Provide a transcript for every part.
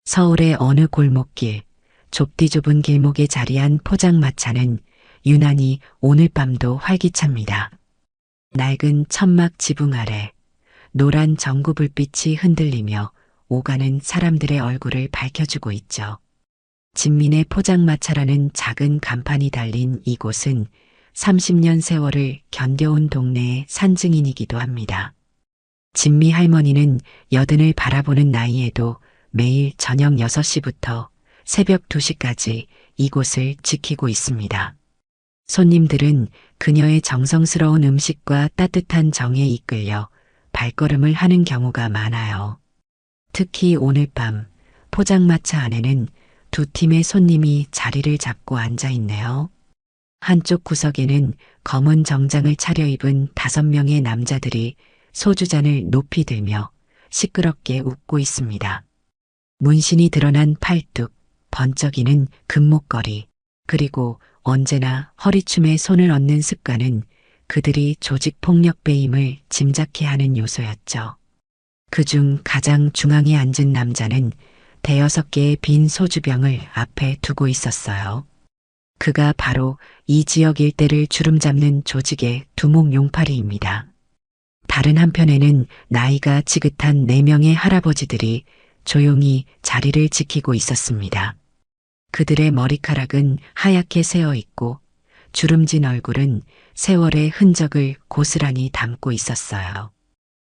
서울의 어느 골목길, 좁디 좁은 길목에 자리한 포장마차는 유난히 오늘 밤도 활기찹니다. 낡은 천막 지붕 아래 노란 전구 불빛이 흔들리며 오가는 사람들의 얼굴을 밝혀주고 있죠. 진민의 포장마차라는 작은 간판이 달린 이곳은 30년 세월을 견뎌온 동네의 산증인이기도 합니다. 진미 할머니는 여든을 바라보는 나이에도 매일 저녁 6시부터 새벽 2시까지 이곳을 지키고 있습니다. 손님들은 그녀의 정성스러운 음식과 따뜻한 정에 이끌려 발걸음을 하는 경우가 많아요. 특히 오늘 밤 포장마차 안에는 두 팀의 손님이 자리를 잡고 앉아 있네요. 한쪽 구석에는 검은 정장을 차려입은 5명의 남자들이 소주잔을 높이 들며 시끄럽게 웃고 있습니다. 문신이 드러난 팔뚝, 번쩍이는 금목걸이, 그리고 언제나 허리춤에 손을 얹는 습관은 그들이 조직폭력배임을 짐작케 하는 요소였죠. 그중 가장 중앙에 앉은 남자는 5개의 빈 소주병을 앞에 두고 있었어요. 그가 바로 이 지역 일대를 주름잡는 조직의 두목 용팔이입니다. 다른 한편에는 나이가 지긋한 4명의 할아버지들이 조용히 자리를 지키고 있었습니다. 그들의 머리카락은 하얗게 새어 있고 주름진 얼굴은 세월의 흔적을 고스란히 담고 있었어요.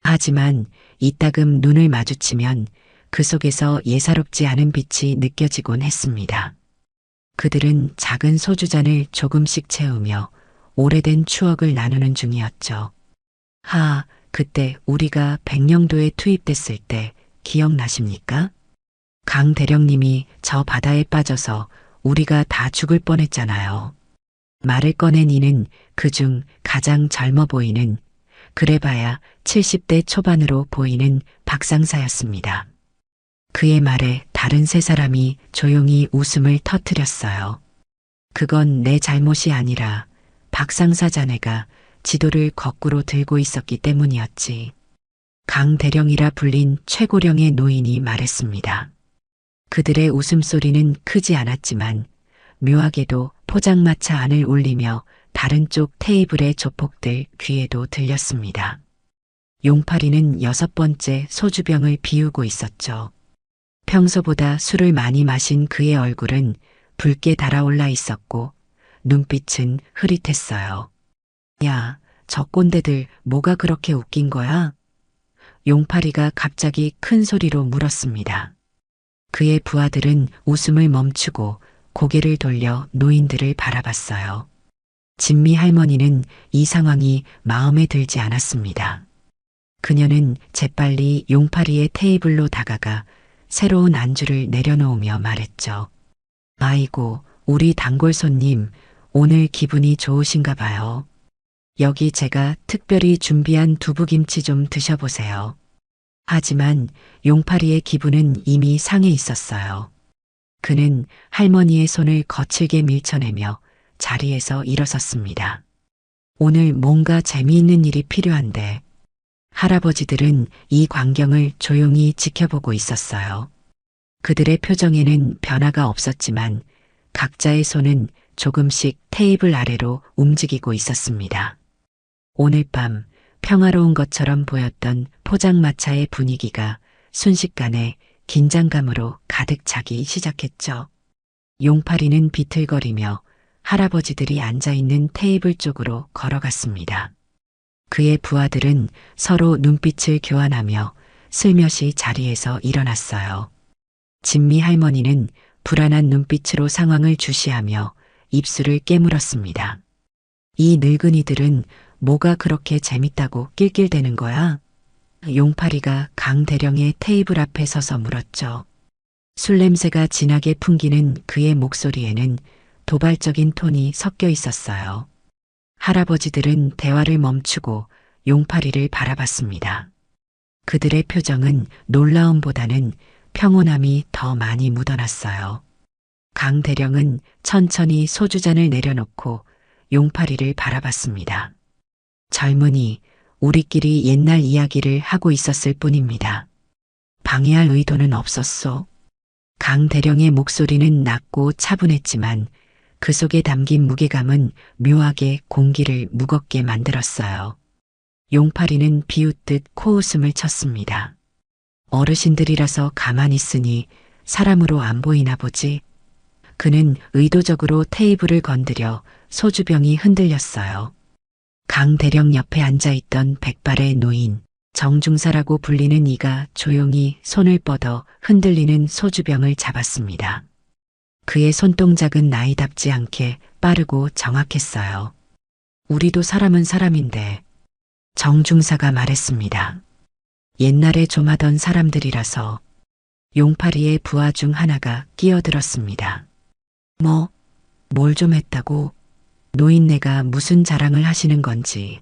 하지만 이따금 눈을 마주치면 그 속에서 예사롭지 않은 빛이 느껴지곤 했습니다. 그들은 작은 소주잔을 조금씩 채우며 오래된 추억을 나누는 중이었죠. 그때 우리가 백령도에 투입됐을 때 기억나십니까? 강 대령님이 저 바다에 빠져서 우리가 다 죽을 뻔했잖아요. 말을 꺼낸 이는 그중 가장 젊어 보이는, 그래봐야 70대 초반으로 보이는 박상사였습니다. 그의 말에 다른 3사람이 조용히 웃음을 터뜨렸어요. 그건 내 잘못이 아니라 박상사 자네가 지도를 거꾸로 들고 있었기 때문이었지. 강 대령이라 불린 최고령의 노인이 말했습니다. 그들의 웃음소리는 크지 않았지만 묘하게도 포장마차 안을 울리며 다른 쪽 테이블의 조폭들 귀에도 들렸습니다. 용팔이는 6번째 소주병을 비우고 있었죠. 평소보다 술을 많이 마신 그의 얼굴은 붉게 달아올라 있었고 눈빛은 흐릿했어요. 야, 저 꼰대들 뭐가 그렇게 웃긴 거야? 용팔이가 갑자기 큰 소리로 물었습니다. 그의 부하들은 웃음을 멈추고 고개를 돌려 노인들을 바라봤어요. 진미 할머니는 이 상황이 마음에 들지 않았습니다. 그녀는 재빨리 용팔이의 테이블로 다가가 새로운 안주를 내려놓으며 말했죠. 아이고, 우리 단골 손님, 오늘 기분이 좋으신가 봐요. 여기 제가 특별히 준비한 두부김치 좀 드셔보세요. 하지만 용팔이의 기분은 이미 상해 있었어요. 그는 할머니의 손을 거칠게 밀쳐내며 자리에서 일어섰습니다. 오늘 뭔가 재미있는 일이 필요한데. 할아버지들은 이 광경을 조용히 지켜보고 있었어요. 그들의 표정에는 변화가 없었지만 각자의 손은 조금씩 테이블 아래로 움직이고 있었습니다. 오늘 밤 평화로운 것처럼 보였던 포장마차의 분위기가 순식간에 긴장감으로 가득 차기 시작했죠. 용팔이는 비틀거리며 할아버지들이 앉아있는 테이블 쪽으로 걸어갔습니다. 그의 부하들은 서로 눈빛을 교환하며 슬며시 자리에서 일어났어요. 진미 할머니는 불안한 눈빛으로 상황을 주시하며 입술을 깨물었습니다. 이 늙은이들은 뭐가 그렇게 재밌다고 낄낄대는 거야? 용팔이가 강 대령의 테이블 앞에 서서 물었죠. 술 냄새가 진하게 풍기는 그의 목소리에는 도발적인 톤이 섞여 있었어요. 할아버지들은 대화를 멈추고 용팔이를 바라봤습니다. 그들의 표정은 놀라움보다는 평온함이 더 많이 묻어났어요. 강 대령은 천천히 소주잔을 내려놓고 용팔이를 바라봤습니다. 젊은이, 우리끼리 옛날 이야기를 하고 있었을 뿐입니다. 방해할 의도는 없었소. 강 대령의 목소리는 낮고 차분했지만 그 속에 담긴 무게감은 묘하게 공기를 무겁게 만들었어요. 용팔이는 비웃듯 코웃음을 쳤습니다. 어르신들이라서 가만히 있으니 사람으로 안 보이나 보지. 그는 의도적으로 테이블을 건드려 소주병이 흔들렸어요. 강 대령 옆에 앉아있던 백발의 노인, 정중사라고 불리는 이가 조용히 손을 뻗어 흔들리는 소주병을 잡았습니다. 그의 손동작은 나이답지 않게 빠르고 정확했어요. 우리도 사람은 사람인데, 정중사가 말했습니다. 옛날에 좀 하던 사람들이라서 용팔이의 부하 중 하나가 끼어들었습니다. 뭘 좀 했다고? 노인네가 무슨 자랑을 하시는 건지.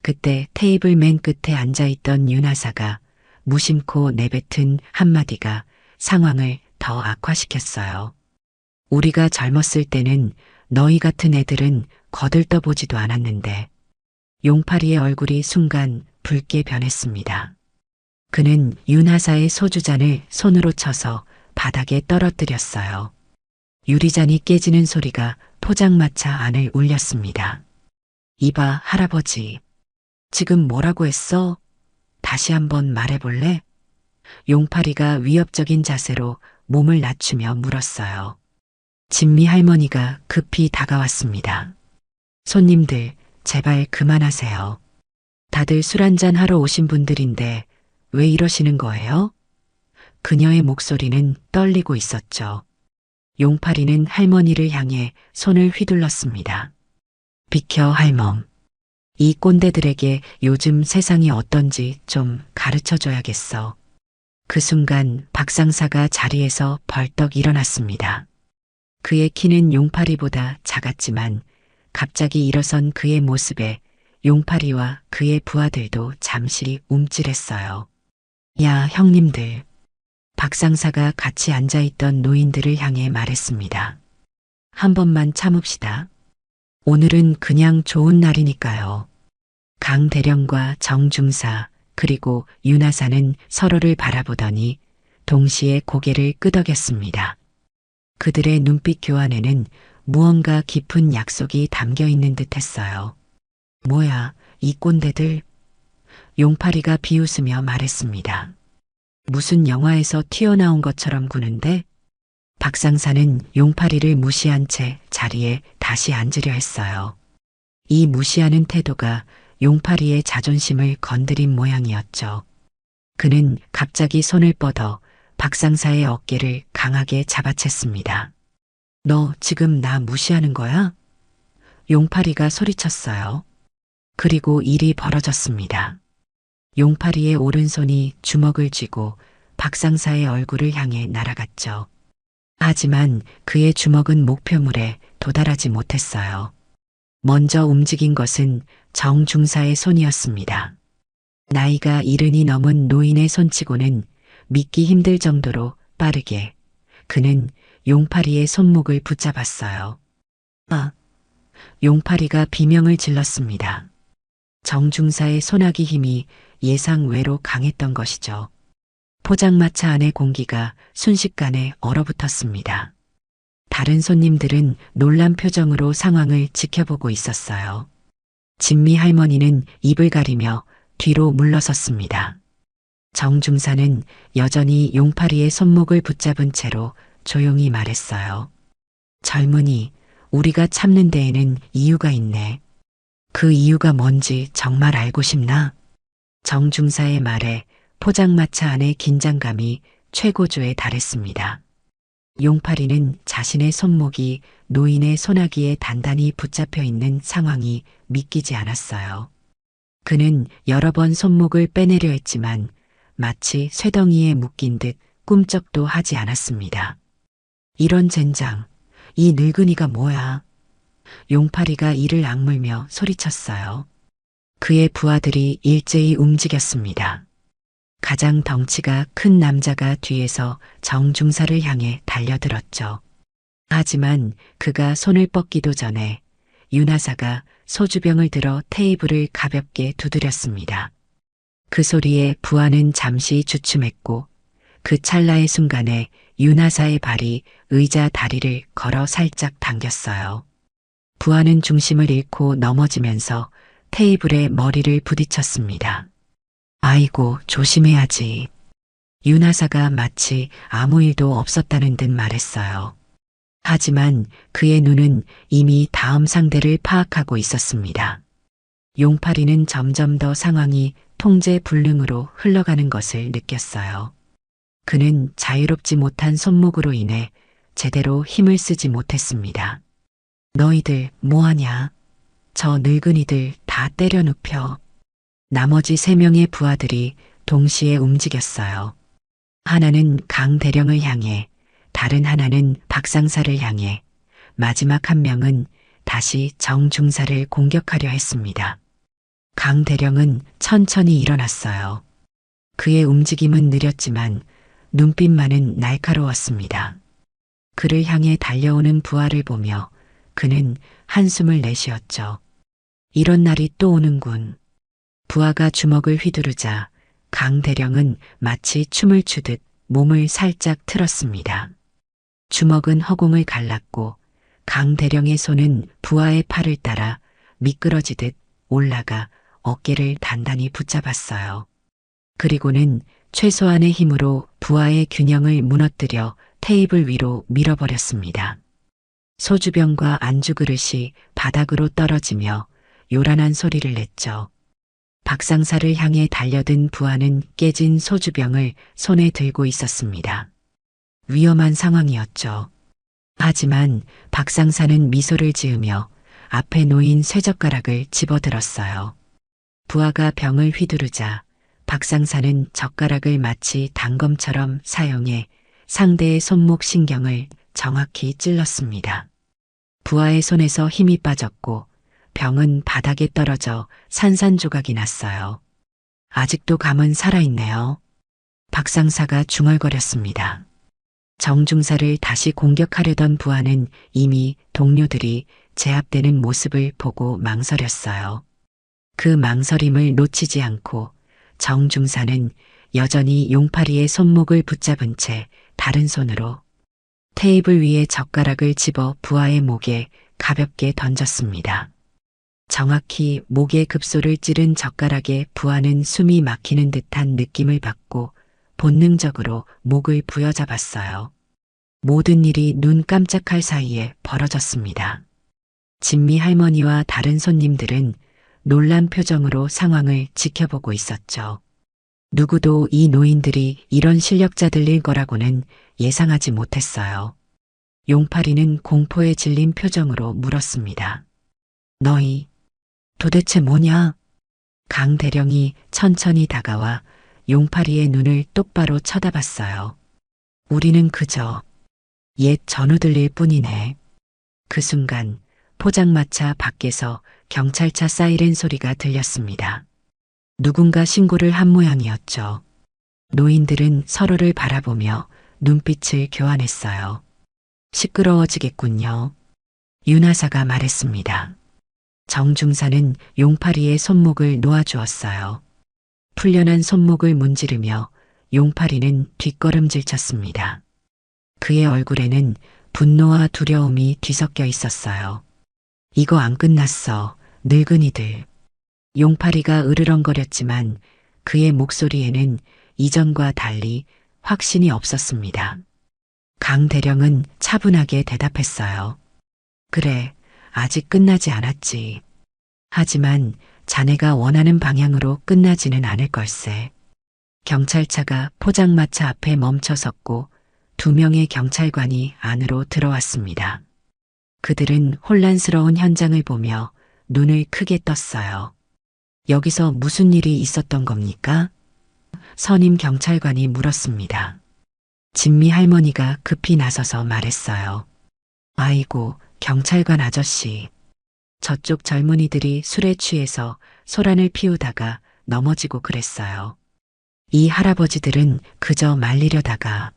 그때 테이블 맨 끝에 앉아있던 윤하사가 무심코 내뱉은 한마디가 상황을 더 악화시켰어요. 우리가 젊었을 때는 너희 같은 애들은 거들떠보지도 않았는데. 용팔이의 얼굴이 순간 붉게 변했습니다. 그는 윤하사의 소주잔을 손으로 쳐서 바닥에 떨어뜨렸어요. 유리잔이 깨지는 소리가 포장마차 안을 울렸습니다. 이봐, 할아버지. 지금 뭐라고 했어? 다시 한번 말해볼래? 용팔이가 위협적인 자세로 몸을 낮추며 물었어요. 진미 할머니가 급히 다가왔습니다. 손님들, 제발 그만하세요. 다들 술 한잔 하러 오신 분들인데 왜 이러시는 거예요? 그녀의 목소리는 떨리고 있었죠. 용팔이는 할머니를 향해 손을 휘둘렀습니다. 비켜, 할멈. 이 꼰대들에게 요즘 세상이 어떤지 좀 가르쳐줘야겠어. 그 순간 박상사가 자리에서 벌떡 일어났습니다. 그의 키는 용팔이보다 작았지만 갑자기 일어선 그의 모습에 용팔이와 그의 부하들도 잠시 움찔했어요. 야, 형님들. 박상사가 같이 앉아있던 노인들을 향해 말했습니다. 한 번만 참읍시다. 오늘은 그냥 좋은 날이니까요. 강 대령과 정중사 그리고 윤하사는 서로를 바라보더니 동시에 고개를 끄덕였습니다. 그들의 눈빛 교환에는 무언가 깊은 약속이 담겨 있는 듯 했어요. 뭐야, 이 꼰대들. 용팔이가 비웃으며 말했습니다. 무슨 영화에서 튀어나온 것처럼 구는데? 박상사는 용팔이를 무시한 채 자리에 다시 앉으려 했어요. 이 무시하는 태도가 용팔이의 자존심을 건드린 모양이었죠. 그는 갑자기 손을 뻗어 박상사의 어깨를 강하게 잡아챘습니다. 너 지금 나 무시하는 거야? 용팔이가 소리쳤어요. 그리고 일이 벌어졌습니다. 용팔이의 오른손이 주먹을 쥐고 박상사의 얼굴을 향해 날아갔죠. 하지만 그의 주먹은 목표물에 도달하지 못했어요. 먼저 움직인 것은 정중사의 손이었습니다. 나이가 70이 넘은 노인의 손치고는 믿기 힘들 정도로 빠르게 그는 용팔이의 손목을 붙잡았어요. 아! 용팔이가 비명을 질렀습니다. 정중사의 손아귀 힘이 예상 외로 강했던 것이죠. 포장마차 안의 공기가 순식간에 얼어붙었습니다. 다른 손님들은 놀란 표정으로 상황을 지켜보고 있었어요. 진미 할머니는 입을 가리며 뒤로 물러섰습니다. 정중사는 여전히 용팔이의 손목을 붙잡은 채로 조용히 말했어요. 젊은이, 우리가 참는 데에는 이유가 있네. 그 이유가 뭔지 정말 알고 싶나? 정중사의 말에 포장마차 안의 긴장감이 최고조에 달했습니다. 용팔이는 자신의 손목이 노인의 손아귀에 단단히 붙잡혀 있는 상황이 믿기지 않았어요. 그는 여러 번 손목을 빼내려 했지만 마치 쇠덩이에 묶인 듯 꿈쩍도 하지 않았습니다. 이런 젠장, 이 늙은이가 뭐야? 용팔이가 이를 악물며 소리쳤어요. 그의 부하들이 일제히 움직였습니다. 가장 덩치가 큰 남자가 뒤에서 정중사를 향해 달려들었죠. 하지만 그가 손을 뻗기도 전에 윤하사가 소주병을 들어 테이블을 가볍게 두드렸습니다. 그 소리에 부하는 잠시 주춤했고 그 찰나의 순간에 윤하사의 발이 의자 다리를 걸어 살짝 당겼어요. 부하는 중심을 잃고 넘어지면서 테이블에 머리를 부딪혔습니다. 아이고, 조심해야지. 윤하사가 마치 아무 일도 없었다는 듯 말했어요. 하지만 그의 눈은 이미 다음 상대를 파악하고 있었습니다. 용팔이는 점점 더 상황이 통제 불능으로 흘러가는 것을 느꼈어요. 그는 자유롭지 못한 손목으로 인해 제대로 힘을 쓰지 못했습니다. 너희들 뭐하냐? 저 늙은이들 다 때려 눕혀. 나머지 3명의 부하들이 동시에 움직였어요. 하나는 강 대령을 향해, 다른 하나는 박상사를 향해, 마지막 한 명은 다시 정중사를 공격하려 했습니다. 강 대령은 천천히 일어났어요. 그의 움직임은 느렸지만 눈빛만은 날카로웠습니다. 그를 향해 달려오는 부하를 보며 그는 한숨을 내쉬었죠. 이런 날이 또 오는군. 부하가 주먹을 휘두르자 강 대령은 마치 춤을 추듯 몸을 살짝 틀었습니다. 주먹은 허공을 갈랐고 강 대령의 손은 부하의 팔을 따라 미끄러지듯 올라가 어깨를 단단히 붙잡았어요. 그리고는 최소한의 힘으로 부하의 균형을 무너뜨려 테이블 위로 밀어버렸습니다. 소주병과 안주 그릇이 바닥으로 떨어지며 요란한 소리를 냈죠. 박상사를 향해 달려든 부하는 깨진 소주병을 손에 들고 있었습니다. 위험한 상황이었죠. 하지만 박상사는 미소를 지으며 앞에 놓인 쇠젓가락을 집어들었어요. 부하가 병을 휘두르자 박상사는 젓가락을 마치 단검처럼 사용해 상대의 손목 신경을 정확히 찔렀습니다. 부하의 손에서 힘이 빠졌고 병은 바닥에 떨어져 산산조각이 났어요. 아직도 감은 살아있네요. 박상사가 중얼거렸습니다. 정중사를 다시 공격하려던 부하는 이미 동료들이 제압되는 모습을 보고 망설였어요. 그 망설임을 놓치지 않고 정중사는 여전히 용팔이의 손목을 붙잡은 채 다른 손으로 테이블 위에 젓가락을 집어 부하의 목에 가볍게 던졌습니다. 정확히 목의 급소를 찌른 젓가락에 부하는 숨이 막히는 듯한 느낌을 받고 본능적으로 목을 부여잡았어요. 모든 일이 눈 깜짝할 사이에 벌어졌습니다. 진미 할머니와 다른 손님들은 놀란 표정으로 상황을 지켜보고 있었죠. 누구도 이 노인들이 이런 실력자들일 거라고는 예상하지 못했어요. 용팔이는 공포에 질린 표정으로 물었습니다. 너희 도대체 뭐냐? 강 대령이 천천히 다가와 용팔이의 눈을 똑바로 쳐다봤어요. 우리는 그저 옛 전우들일 뿐이네. 그 순간 포장마차 밖에서 경찰차 사이렌 소리가 들렸습니다. 누군가 신고를 한 모양이었죠. 노인들은 서로를 바라보며 눈빛을 교환했어요. 시끄러워지겠군요. 윤하사가 말했습니다. 정중사는 용팔이의 손목을 놓아주었어요. 풀려난 손목을 문지르며 용팔이는 뒷걸음질 쳤습니다. 그의 얼굴에는 분노와 두려움이 뒤섞여 있었어요. 이거 안 끝났어, 늙은이들. 용팔이가 으르렁거렸지만 그의 목소리에는 이전과 달리 확신이 없었습니다. 강 대령은 차분하게 대답했어요. 그래, 아직 끝나지 않았지. 하지만 자네가 원하는 방향으로 끝나지는 않을 걸세. 경찰차가 포장마차 앞에 멈춰섰고 2명의 경찰관이 안으로 들어왔습니다. 그들은 혼란스러운 현장을 보며 눈을 크게 떴어요. 여기서 무슨 일이 있었던 겁니까? 선임 경찰관이 물었습니다. 진미 할머니가 급히 나서서 말했어요. 아이고, 경찰관 아저씨. 저쪽 젊은이들이 술에 취해서 소란을 피우다가 넘어지고 그랬어요. 이 할아버지들은 그저 말리려다가.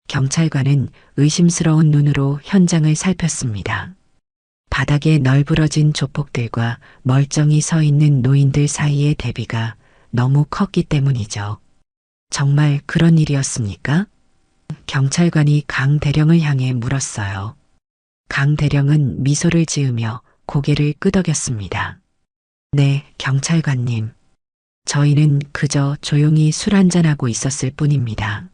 경찰관은 의심스러운 눈으로 현장을 살폈습니다. 바닥에 널브러진 조폭들과 멀쩡히 서 있는 노인들 사이의 대비가 너무 컸기 때문이죠. 정말 그런 일이었습니까? 경찰관이 강 대령을 향해 물었어요. 강 대령은 미소를 지으며 고개를 끄덕였습니다. 네, 경찰관님. 저희는 그저 조용히 술 한잔하고 있었을 뿐입니다.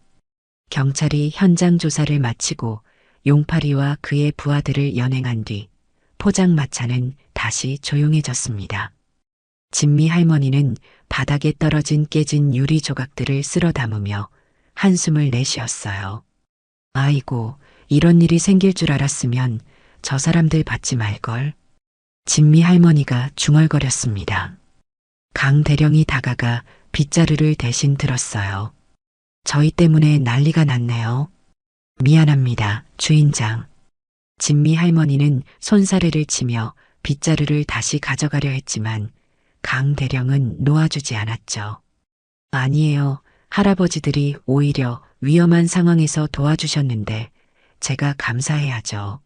경찰이 현장 조사를 마치고 용파리와 그의 부하들을 연행한 뒤 포장마차는 다시 조용해졌습니다. 진미 할머니는 바닥에 떨어진 깨진 유리 조각들을 쓸어 담으며 한숨을 내쉬었어요. 아이고, 이런 일이 생길 줄 알았으면 저 사람들 받지 말걸. 진미 할머니가 중얼거렸습니다. 강 대령이 다가가 빗자루를 대신 들었어요. 저희 때문에 난리가 났네요. 미안합니다, 주인장. 진미 할머니는 손사래를 치며 빗자루를 다시 가져가려 했지만 강 대령은 놓아주지 않았죠. 아니에요. 할아버지들이 오히려 위험한 상황에서 도와주셨는데 제가 감사해야죠.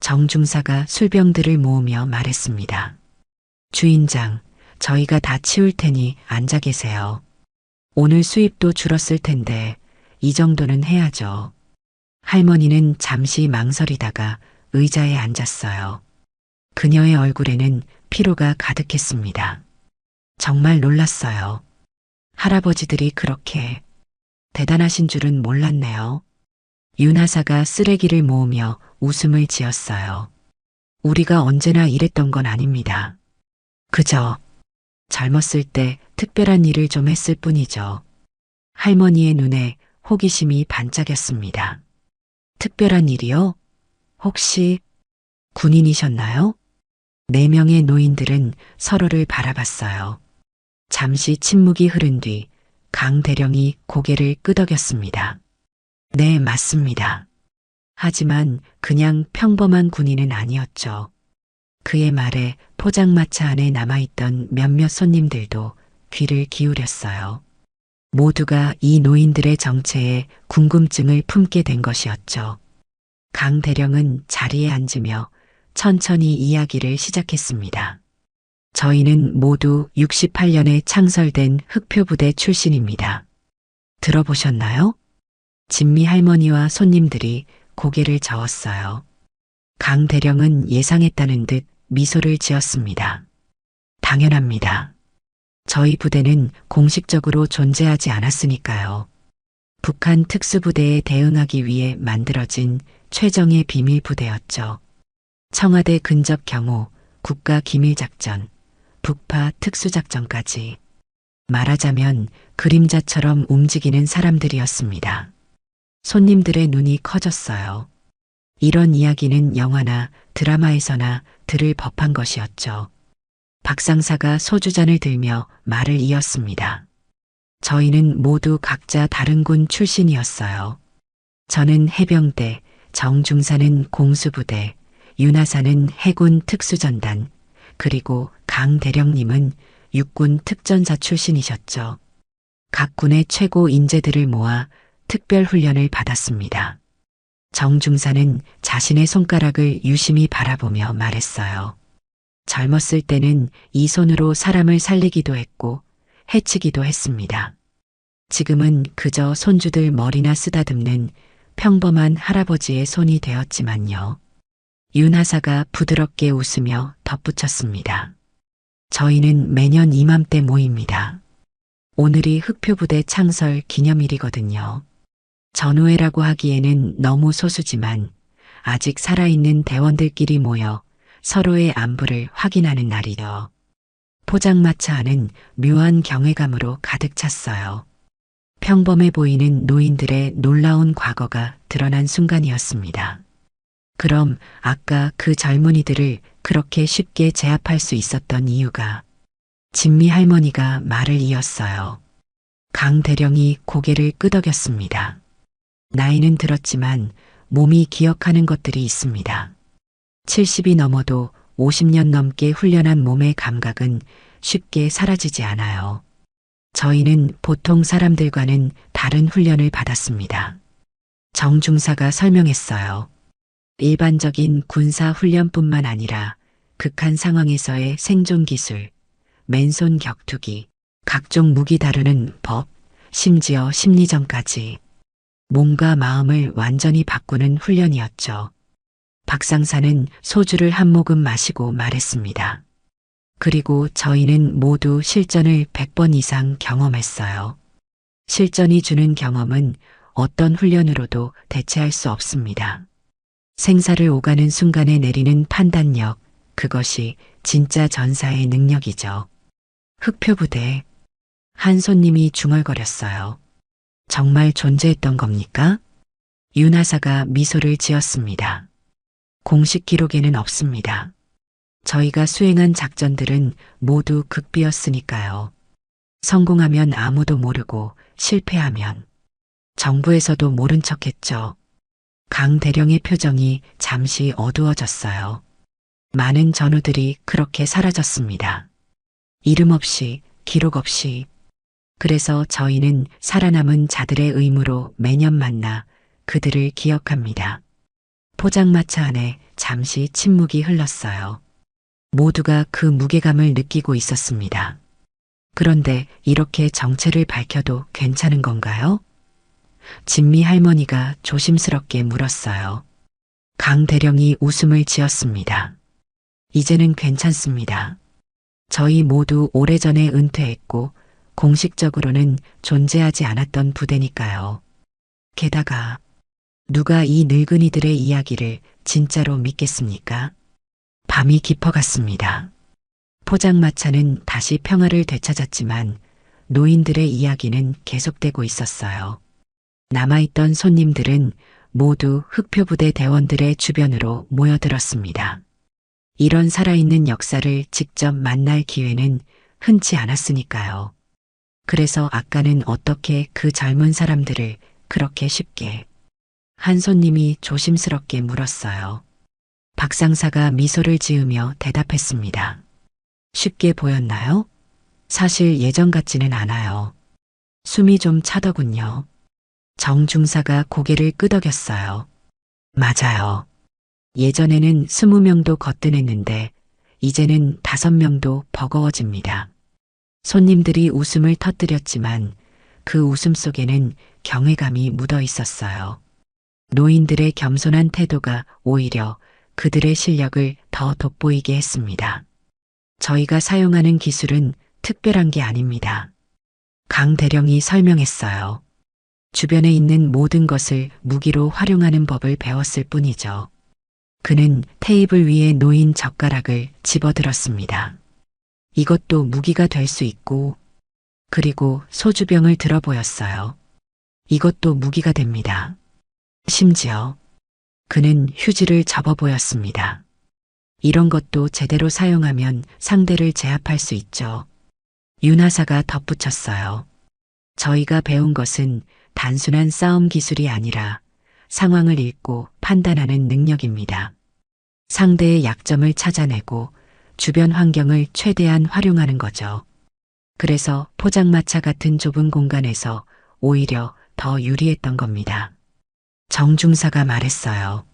정중사가 술병들을 모으며 말했습니다. 주인장, 저희가 다 치울 테니 앉아 계세요. 오늘 수입도 줄었을 텐데 이 정도는 해야죠. 할머니는 잠시 망설이다가 의자에 앉았어요. 그녀의 얼굴에는 피로가 가득했습니다. 정말 놀랐어요. 할아버지들이 그렇게 대단하신 줄은 몰랐네요. 윤하사가 쓰레기를 모으며 웃음을 지었어요. 우리가 언제나 이랬던 건 아닙니다. 그저 젊었을 때 특별한 일을 좀 했을 뿐이죠. 할머니의 눈에 호기심이 반짝였습니다. 특별한 일이요? 혹시 군인이셨나요? 4명의 노인들은 서로를 바라봤어요. 잠시 침묵이 흐른 뒤 강 대령이 고개를 끄덕였습니다. 네, 맞습니다. 하지만 그냥 평범한 군인은 아니었죠. 그의 말에 포장마차 안에 남아있던 몇몇 손님들도 귀를 기울였어요. 모두가 이 노인들의 정체에 궁금증을 품게 된 것이었죠. 강 대령은 자리에 앉으며 천천히 이야기를 시작했습니다. 저희는 모두 68년에 창설된 흑표부대 출신입니다. 들어보셨나요? 진미 할머니와 손님들이 고개를 저었어요. 강 대령은 예상했다는 듯 미소를 지었습니다. 당연합니다. 저희 부대는 공식적으로 존재하지 않았으니까요. 북한 특수부대에 대응하기 위해 만들어진 최정예 비밀 부대였죠. 청와대 근접 경호, 국가기밀작전, 북파 특수작전까지. 말하자면 그림자처럼 움직이는 사람들이었습니다. 손님들의 눈이 커졌어요. 이런 이야기는 영화나 드라마에서나 들을 법한 것이었죠. 박상사가 소주잔을 들며 말을 이었습니다. 저희는 모두 각자 다른 군 출신이었어요. 저는 해병대, 정중사는 공수부대, 윤하사는 해군 특수전단, 그리고 강 대령님은 육군 특전사 출신이셨죠. 각 군의 최고 인재들을 모아 특별 훈련을 받았습니다. 정중사는 자신의 손가락을 유심히 바라보며 말했어요. 젊었을 때는 이 손으로 사람을 살리기도 했고 해치기도 했습니다. 지금은 그저 손주들 머리나 쓰다듬는 평범한 할아버지의 손이 되었지만요. 윤하사가 부드럽게 웃으며 덧붙였습니다. 저희는 매년 이맘때 모입니다. 오늘이 흑표부대 창설 기념일이거든요. 전우회라고 하기에는 너무 소수지만 아직 살아있는 대원들끼리 모여 서로의 안부를 확인하는 날이요. 포장마차 안은 묘한 경외감으로 가득 찼어요. 평범해 보이는 노인들의 놀라운 과거가 드러난 순간이었습니다. 그럼 아까 그 젊은이들을 그렇게 쉽게 제압할 수 있었던 이유가 진미 할머니가 말을 이었어요. 강 대령이 고개를 끄덕였습니다. 나이는 들었지만 몸이 기억하는 것들이 있습니다. 70이 넘어도 50년 넘게 훈련한 몸의 감각은 쉽게 사라지지 않아요. 저희는 보통 사람들과는 다른 훈련을 받았습니다. 정중사가 설명했어요. 일반적인 군사 훈련뿐만 아니라 극한 상황에서의 생존 기술, 맨손 격투기, 각종 무기 다루는 법, 심지어 심리전까지. 몸과 마음을 완전히 바꾸는 훈련이었죠. 박상사는 소주를 한 모금 마시고 말했습니다. 그리고 저희는 모두 실전을 100번 이상 경험했어요. 실전이 주는 경험은 어떤 훈련으로도 대체할 수 없습니다. 생사를 오가는 순간에 내리는 판단력, 그것이 진짜 전사의 능력이죠. 흑표부대. 한 손님이 중얼거렸어요. 정말 존재했던 겁니까? 윤하사가 미소를 지었습니다. 공식 기록에는 없습니다. 저희가 수행한 작전들은 모두 극비였으니까요. 성공하면 아무도 모르고 실패하면 정부에서도 모른 척했죠. 강 대령의 표정이 잠시 어두워졌어요. 많은 전우들이 그렇게 사라졌습니다. 이름 없이, 기록 없이. 그래서 저희는 살아남은 자들의 의무로 매년 만나 그들을 기억합니다. 포장마차 안에 잠시 침묵이 흘렀어요. 모두가 그 무게감을 느끼고 있었습니다. 그런데 이렇게 정체를 밝혀도 괜찮은 건가요? 진미 할머니가 조심스럽게 물었어요. 강 대령이 웃음을 지었습니다. 이제는 괜찮습니다. 저희 모두 오래전에 은퇴했고 공식적으로는 존재하지 않았던 부대니까요. 게다가 누가 이 늙은이들의 이야기를 진짜로 믿겠습니까? 밤이 깊어갔습니다. 포장마차는 다시 평화를 되찾았지만 노인들의 이야기는 계속되고 있었어요. 남아있던 손님들은 모두 흑표부대 대원들의 주변으로 모여들었습니다. 이런 살아있는 역사를 직접 만날 기회는 흔치 않았으니까요. 그래서 아까는 어떻게 그 젊은 사람들을 그렇게 쉽게. 한 손님이 조심스럽게 물었어요. 박상사가 미소를 지으며 대답했습니다. 쉽게 보였나요? 사실 예전 같지는 않아요. 숨이 좀 차더군요. 정 중사가 고개를 끄덕였어요. 맞아요. 예전에는 20명도 거뜬했는데 이제는 5명도 버거워집니다. 손님들이 웃음을 터뜨렸지만 그 웃음 속에는 경외감이 묻어 있었어요. 노인들의 겸손한 태도가 오히려 그들의 실력을 더 돋보이게 했습니다. 저희가 사용하는 기술은 특별한 게 아닙니다. 강 대령이 설명했어요. 주변에 있는 모든 것을 무기로 활용하는 법을 배웠을 뿐이죠. 그는 테이블 위에 놓인 젓가락을 집어들었습니다. 이것도 무기가 될 수 있고, 그리고 소주병을 들어 보였어요. 이것도 무기가 됩니다. 심지어 그는 휴지를 접어 보였습니다. 이런 것도 제대로 사용하면 상대를 제압할 수 있죠. 윤하사가 덧붙였어요. 저희가 배운 것은 단순한 싸움 기술이 아니라 상황을 읽고 판단하는 능력입니다. 상대의 약점을 찾아내고 주변 환경을 최대한 활용하는 거죠. 그래서 포장마차 같은 좁은 공간에서 오히려 더 유리했던 겁니다. 정중사가 말했어요.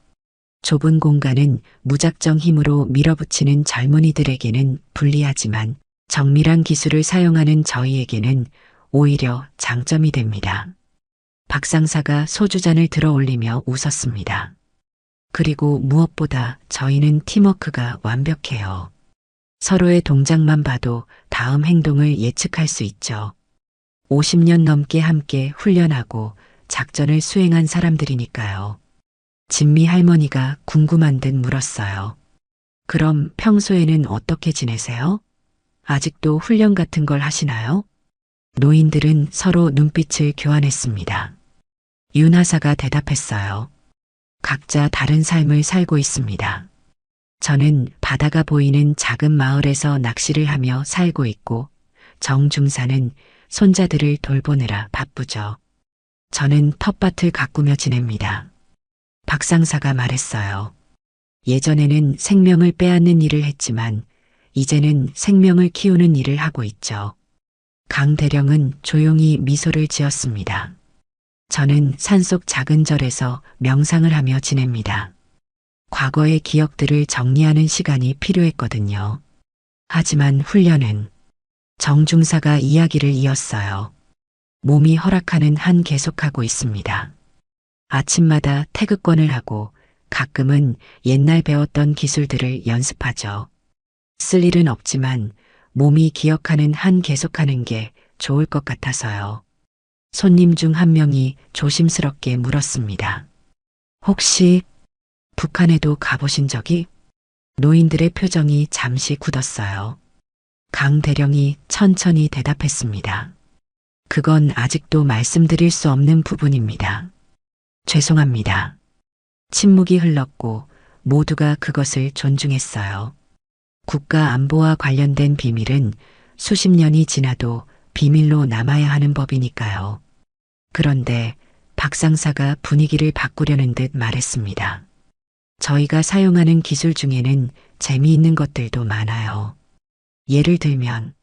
좁은 공간은 무작정 힘으로 밀어붙이는 젊은이들에게는 불리하지만 정밀한 기술을 사용하는 저희에게는 오히려 장점이 됩니다. 박상사가 소주잔을 들어 올리며 웃었습니다. 그리고 무엇보다 저희는 팀워크가 완벽해요. 서로의 동작만 봐도 다음 행동을 예측할 수 있죠. 50년 넘게 함께 훈련하고 작전을 수행한 사람들이니까요. 진미 할머니가 궁금한 듯 물었어요. 그럼 평소에는 어떻게 지내세요? 아직도 훈련 같은 걸 하시나요? 노인들은 서로 눈빛을 교환했습니다. 윤하사가 대답했어요. 각자 다른 삶을 살고 있습니다. 저는 바다가 보이는 작은 마을에서 낚시를 하며 살고 있고 정중사는 손자들을 돌보느라 바쁘죠. 저는 텃밭을 가꾸며 지냅니다. 박상사가 말했어요. 예전에는 생명을 빼앗는 일을 했지만 이제는 생명을 키우는 일을 하고 있죠. 강 대령은 조용히 미소를 지었습니다. 저는 산속 작은 절에서 명상을 하며 지냅니다. 과거의 기억들을 정리하는 시간이 필요했거든요. 하지만 훈련은 정중사가 이야기를 이었어요. 몸이 허락하는 한 계속하고 있습니다. 아침마다 태극권을 하고 가끔은 옛날 배웠던 기술들을 연습하죠. 쓸 일은 없지만 몸이 기억하는 한 계속하는 게 좋을 것 같아서요. 손님 중 한 명이 조심스럽게 물었습니다. 혹시 북한에도 가보신 적이? 노인들의 표정이 잠시 굳었어요. 강 대령이 천천히 대답했습니다. 그건 아직도 말씀드릴 수 없는 부분입니다. 죄송합니다. 침묵이 흘렀고 모두가 그것을 존중했어요. 국가 안보와 관련된 비밀은 수십 년이 지나도 비밀로 남아야 하는 법이니까요. 그런데 박 상사가 분위기를 바꾸려는 듯 말했습니다. 저희가 사용하는 기술 중에는 재미있는 것들도 많아요. 예를 들면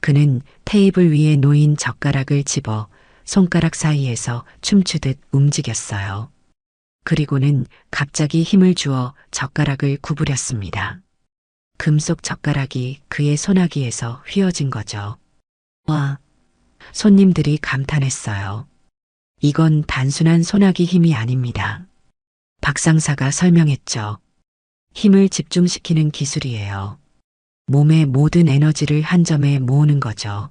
그는 테이블 위에 놓인 젓가락을 집어 손가락 사이에서 춤추듯 움직였어요. 그리고는 갑자기 힘을 주어 젓가락을 구부렸습니다. 금속 젓가락이 그의 손아귀에서 휘어진 거죠. 와! 손님들이 감탄했어요. 이건 단순한 손아귀 힘이 아닙니다. 박 상사가 설명했죠. 힘을 집중시키는 기술이에요. 몸의 모든 에너지를 한 점에 모으는 거죠.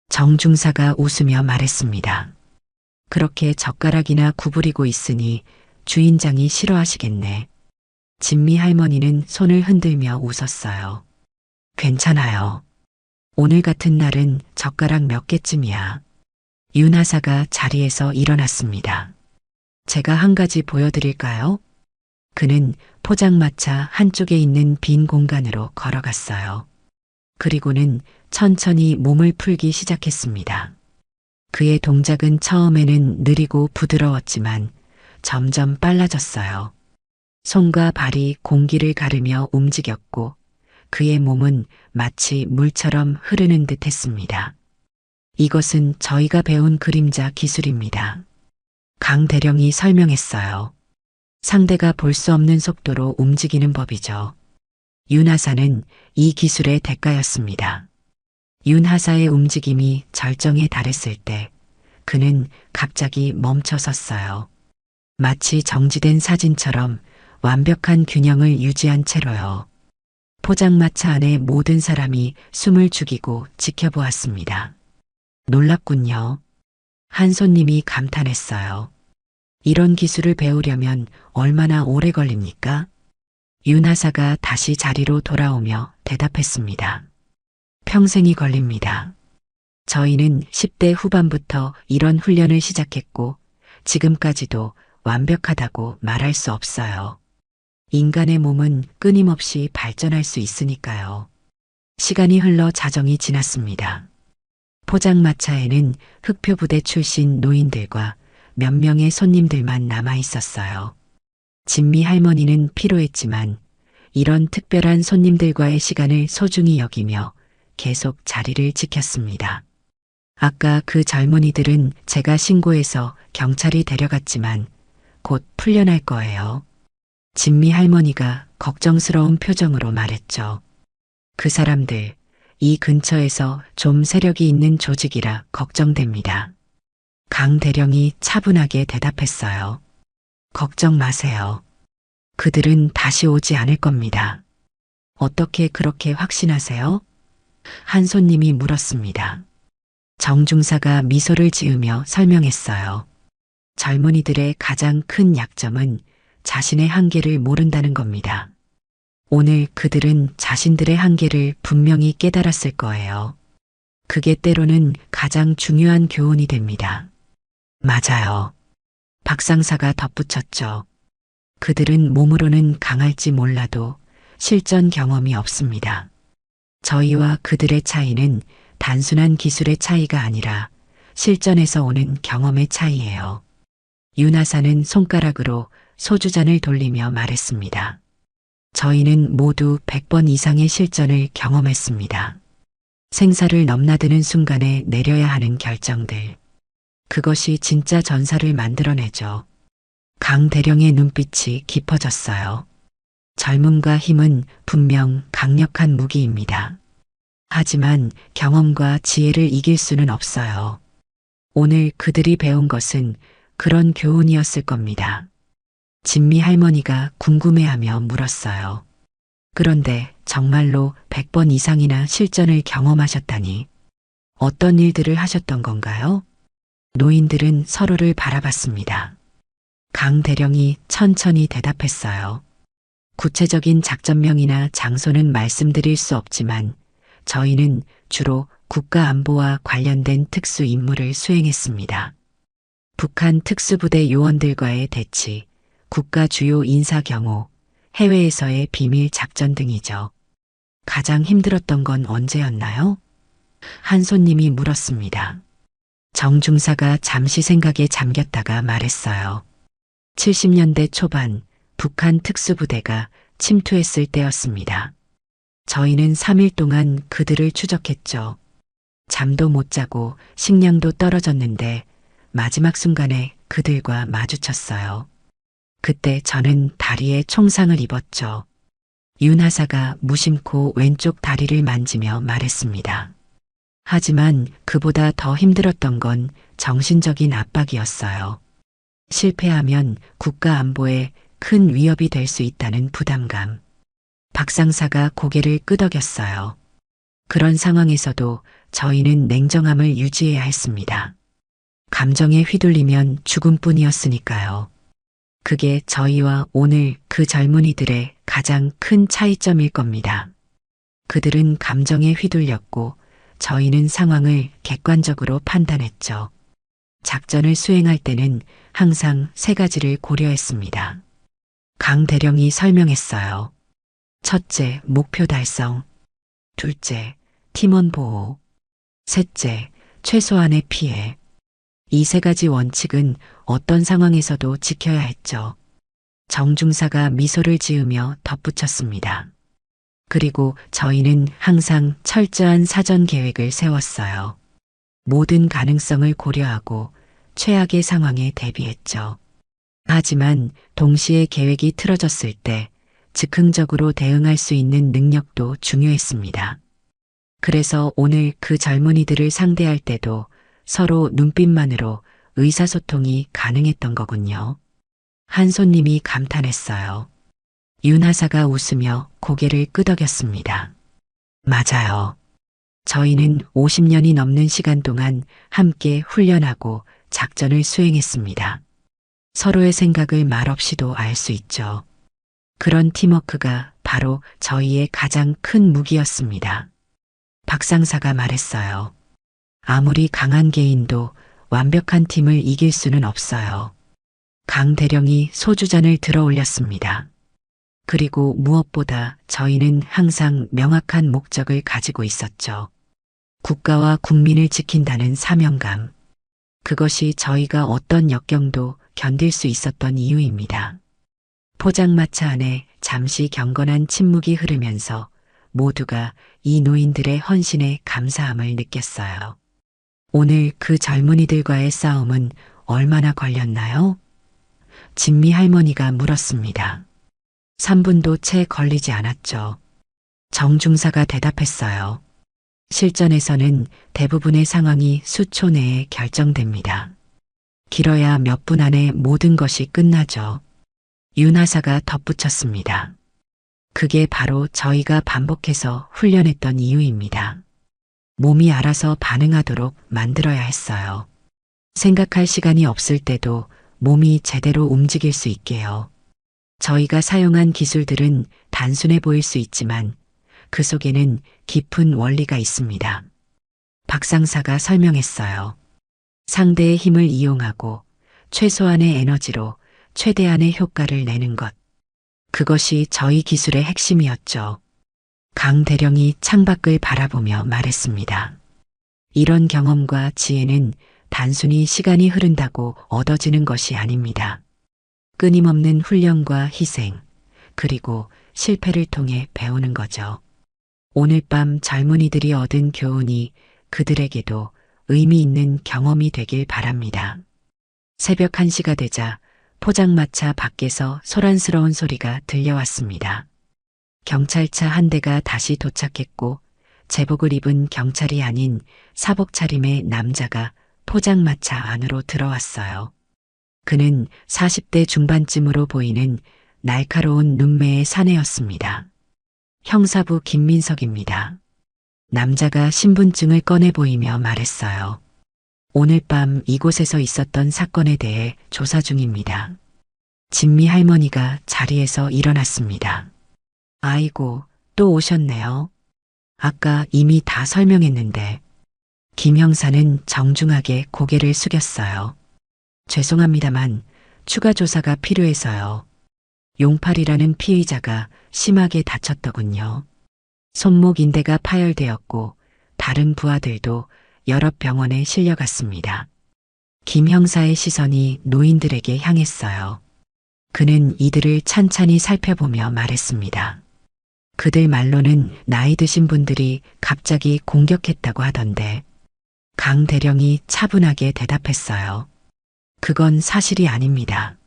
정 중사가 웃으며 말했습니다. 그렇게 젓가락이나 구부리고 있으니 주인장이 싫어하시겠네. 진미 할머니는 손을 흔들며 웃었어요. 괜찮아요. 오늘 같은 날은 젓가락 몇 개쯤이야. 윤 하사가 자리에서 일어났습니다. 제가 한 가지 보여드릴까요? 그는 포장마차 한쪽에 있는 빈 공간으로 걸어갔어요. 그리고는 천천히 몸을 풀기 시작했습니다. 그의 동작은 처음에는 느리고 부드러웠지만 점점 빨라졌어요. 손과 발이 공기를 가르며 움직였고 그의 몸은 마치 물처럼 흐르는 듯 했습니다. 이것은 저희가 배운 그림자 기술입니다. 강 대령이 설명했어요. 상대가 볼 수 없는 속도로 움직이는 법이죠. 윤 하사는 이 기술의 대가였습니다. 윤 하사의 움직임이 절정에 달했을 때 그는 갑자기 멈춰 섰어요. 마치 정지된 사진처럼 완벽한 균형을 유지한 채로요. 포장마차 안의 모든 사람이 숨을 죽이고 지켜보았습니다. 놀랍군요. 한 손님이 감탄했어요. 이런 기술을 배우려면 얼마나 오래 걸립니까? 윤 하사가 다시 자리로 돌아오며 대답했습니다. 평생이 걸립니다. 저희는 10대 후반부터 이런 훈련을 시작했고 지금까지도 완벽하다고 말할 수 없어요. 인간의 몸은 끊임없이 발전할 수 있으니까요. 시간이 흘러 자정이 지났습니다. 포장마차에는 흑표부대 출신 노인들과 몇 명의 손님들만 남아 있었어요. 진미 할머니는 피로했지만 이런 특별한 손님들과의 시간을 소중히 여기며 계속 자리를 지켰습니다. 아까 그 젊은이들은 제가 신고해서 경찰이 데려갔지만 곧 풀려날 거예요. 진미 할머니가 걱정스러운 표정으로 말했죠. 그 사람들, 이 근처에서 좀 세력이 있는 조직이라 걱정됩니다. 강 대령이 차분하게 대답했어요. 걱정 마세요. 그들은 다시 오지 않을 겁니다. 어떻게 그렇게 확신하세요? 한 손님이 물었습니다. 정중사가 미소를 지으며 설명했어요. 젊은이들의 가장 큰 약점은 자신의 한계를 모른다는 겁니다. 오늘 그들은 자신들의 한계를 분명히 깨달았을 거예요. 그게 때로는 가장 중요한 교훈이 됩니다. 맞아요. 박 상사가 덧붙였죠. 그들은 몸으로는 강할지 몰라도 실전 경험이 없습니다. 저희와 그들의 차이는 단순한 기술의 차이가 아니라 실전에서 오는 경험의 차이예요. 윤 하사는 손가락으로 소주잔을 돌리며 말했습니다. 저희는 모두 100번 이상의 실전을 경험했습니다. 생사를 넘나드는 순간에 내려야 하는 결정들. 그것이 진짜 전사를 만들어내죠. 강 대령의 눈빛이 깊어졌어요. 젊음과 힘은 분명 강력한 무기입니다. 하지만 경험과 지혜를 이길 수는 없어요. 오늘 그들이 배운 것은 그런 교훈이었을 겁니다. 진미 할머니가 궁금해하며 물었어요. 그런데 정말로 100번 이상이나 실전을 경험하셨다니 어떤 일들을 하셨던 건가요? 노인들은 서로를 바라봤습니다. 강 대령이 천천히 대답했어요. 구체적인 작전명이나 장소는 말씀드릴 수 없지만 저희는 주로 국가 안보와 관련된 특수 임무를 수행했습니다. 북한 특수부대 요원들과의 대치, 국가 주요 인사 경호, 해외에서의 비밀 작전 등이죠. 가장 힘들었던 건 언제였나요? 한 손님이 물었습니다. 정 중사가 잠시 생각에 잠겼다가 말했어요. 70년대 초반 북한 특수부대가 침투했을 때였습니다. 저희는 3일 동안 그들을 추적했죠. 잠도 못 자고 식량도 떨어졌는데 마지막 순간에 그들과 마주쳤어요. 그때 저는 다리에 총상을 입었죠. 윤 하사가 무심코 왼쪽 다리를 만지며 말했습니다. 하지만 그보다 더 힘들었던 건 정신적인 압박이었어요. 실패하면 국가 안보에 큰 위협이 될 수 있다는 부담감. 박 상사가 고개를 끄덕였어요. 그런 상황에서도 저희는 냉정함을 유지해야 했습니다. 감정에 휘둘리면 죽음뿐이었으니까요. 그게 저희와 오늘 그 젊은이들의 가장 큰 차이점일 겁니다. 그들은 감정에 휘둘렸고 저희는 상황을 객관적으로 판단했죠. 작전을 수행할 때는 항상 세 가지를 고려했습니다. 강 대령이 설명했어요. 첫째, 목표 달성. 둘째, 팀원 보호. 셋째, 최소한의 피해. 이 세 가지 원칙은 어떤 상황에서도 지켜야 했죠. 정중사가 미소를 지으며 덧붙였습니다. 그리고 저희는 항상 철저한 사전 계획을 세웠어요. 모든 가능성을 고려하고 최악의 상황에 대비했죠. 하지만 동시에 계획이 틀어졌을 때 즉흥적으로 대응할 수 있는 능력도 중요했습니다. 그래서 오늘 그 젊은이들을 상대할 때도 서로 눈빛만으로 의사소통이 가능했던 거군요. 한 손님이 감탄했어요. 윤 하사가 웃으며 고개를 끄덕였습니다. 맞아요. 저희는 50년이 넘는 시간 동안 함께 훈련하고 작전을 수행했습니다. 서로의 생각을 말없이도 알 수 있죠. 그런 팀워크가 바로 저희의 가장 큰 무기였습니다. 박 상사가 말했어요. 아무리 강한 개인도 완벽한 팀을 이길 수는 없어요. 강 대령이 소주잔을 들어 올렸습니다. 그리고 무엇보다 저희는 항상 명확한 목적을 가지고 있었죠. 국가와 국민을 지킨다는 사명감. 그것이 저희가 어떤 역경도 견딜 수 있었던 이유입니다. 포장마차 안에 잠시 경건한 침묵이 흐르면서 모두가 이 노인들의 헌신에 감사함을 느꼈어요. 오늘 그 젊은이들과의 싸움은 얼마나 걸렸나요? 진미 할머니가 물었습니다. 3분도 채 걸리지 않았죠. 정중사가 대답했어요. 실전에서는 대부분의 상황이 수초 내에 결정됩니다. 길어야 몇 분 안에 모든 것이 끝나죠. 윤 하사가 덧붙였습니다. 그게 바로 저희가 반복해서 훈련했던 이유입니다. 몸이 알아서 반응하도록 만들어야 했어요. 생각할 시간이 없을 때도 몸이 제대로 움직일 수 있게요. 저희가 사용한 기술들은 단순해 보일 수 있지만 그 속에는 깊은 원리가 있습니다. 박 상사가 설명했어요. 상대의 힘을 이용하고 최소한의 에너지로 최대한의 효과를 내는 것. 그것이 저희 기술의 핵심이었죠. 강 대령이 창밖을 바라보며 말했습니다. 이런 경험과 지혜는 단순히 시간이 흐른다고 얻어지는 것이 아닙니다. 끊임없는 훈련과 희생, 그리고 실패를 통해 배우는 거죠. 오늘 밤 젊은이들이 얻은 교훈이 그들에게도 의미 있는 경험이 되길 바랍니다. 새벽 1시가 되자 포장마차 밖에서 소란스러운 소리가 들려왔습니다. 경찰차 한 대가 다시 도착했고 제복을 입은 경찰이 아닌 사복 차림의 남자가 포장마차 안으로 들어왔어요. 그는 40대 중반쯤으로 보이는 날카로운 눈매의 사내였습니다. 형사부 김민석입니다. 남자가 신분증을 꺼내 보이며 말했어요. 오늘 밤 이곳에서 있었던 사건에 대해 조사 중입니다. 진미 할머니가 자리에서 일어났습니다. 아이고, 또 오셨네요. 아까 이미 다 설명했는데. 김 형사는 정중하게 고개를 숙였어요. 죄송합니다만 추가 조사가 필요해서요. 용팔이라는 피의자가 심하게 다쳤더군요. 손목 인대가 파열되었고 다른 부하들도 여러 병원에 실려갔습니다. 김 형사의 시선이 노인들에게 향했어요. 그는 이들을 찬찬히 살펴보며 말했습니다. 그들 말로는 나이 드신 분들이 갑자기 공격했다고 하던데. 강 대령이 차분하게 대답했어요. 그건 사실이 아닙니다.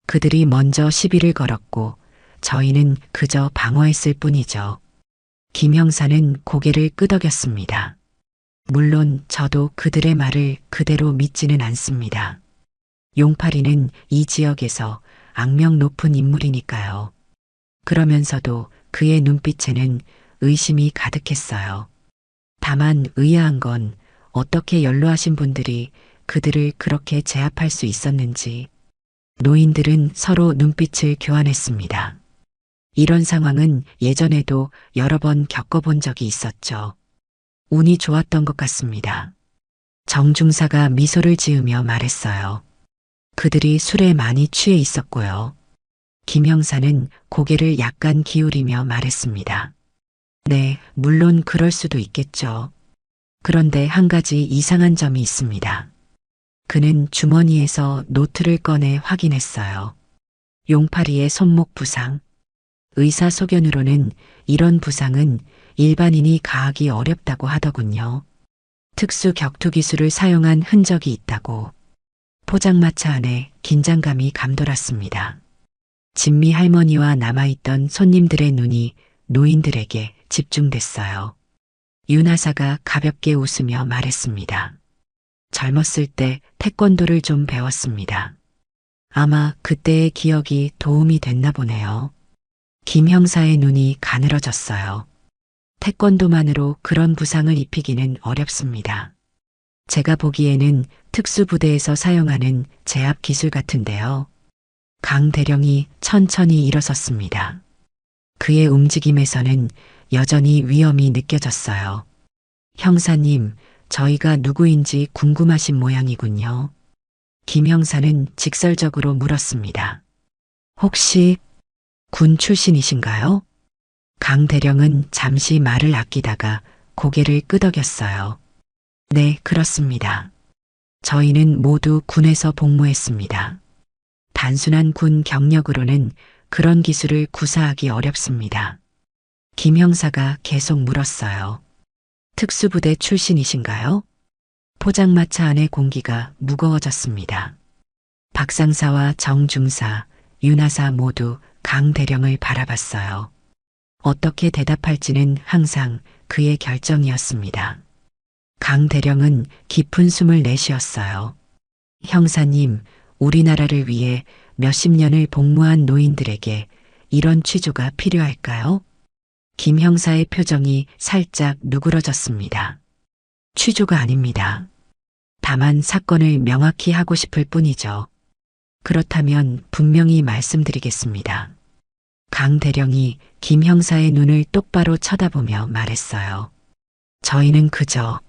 그들이 먼저 시비를 걸었고 저희는 그저 방어했을 뿐이죠. 김 형사는 고개를 끄덕였습니다. 물론 저도 그들의 말을 그대로 믿지는 않습니다. 용팔이는 이 지역에서 악명 높은 인물이니까요. 그러면서도 그의 눈빛에는 의심이 가득했어요. 다만 의아한 건 어떻게 연로하신 분들이 그들을 그렇게 제압할 수 있었는지. 노인들은 서로 눈빛을 교환했습니다. 이런 상황은 예전에도 여러 번 겪어본 적이 있었죠. 운이 좋았던 것 같습니다. 정중사가 미소를 지으며 말했어요. 그들이 술에 많이 취해 있었고요. 김 형사는 고개를 약간 기울이며 말했습니다. 네, 물론 그럴 수도 있겠죠. 그런데 한 가지 이상한 점이 있습니다. 그는 주머니에서 노트를 꺼내 확인했어요. 용팔이의 손목 부상. 의사 소견으로는 이런 부상은 일반인이 가하기 어렵다고 하더군요. 특수 격투 기술을 사용한 흔적이 있다고. 포장마차 안에 긴장감이 감돌았습니다. 진미 할머니와 남아있던 손님들의 눈이 노인들에게 집중됐어요. 윤하사가 가볍게 웃으며 말했습니다. 젊었을 때 태권도를 좀 배웠습니다. 아마 그때의 기억이 도움이 됐나 보네요. 김 형사의 눈이 가늘어졌어요. 태권도만으로 그런 부상을 입히기는 어렵습니다. 제가 보기에는 특수부대에서 사용하는 제압 기술 같은데요. 강 대령이 천천히 일어섰습니다. 그의 움직임에서는 여전히 위험이 느껴졌어요. 형사님, 저희가 누구인지 궁금하신 모양이군요. 김 형사는 직설적으로 물었습니다. 혹시 군 출신이신가요? 강 대령은 잠시 말을 아끼다가 고개를 끄덕였어요. 네, 그렇습니다. 저희는 모두 군에서 복무했습니다. 단순한 군 경력으로는 그런 기술을 구사하기 어렵습니다. 김 형사가 계속 물었어요. 특수부대 출신이신가요? 포장마차 안의 공기가 무거워졌습니다. 박상사와 정중사, 윤하사 모두 강 대령을 바라봤어요. 어떻게 대답할지는 항상 그의 결정이었습니다. 강 대령은 깊은 숨을 내쉬었어요. 형사님, 우리나라를 위해 몇십 년을 복무한 노인들에게 이런 취조가 필요할까요? 김 형사의 표정이 살짝 누그러졌습니다. 취조가 아닙니다. 다만 사건을 명확히 하고 싶을 뿐이죠. 그렇다면 분명히 말씀드리겠습니다. 강 대령이 김 형사의 눈을 똑바로 쳐다보며 말했어요. 저희는 그저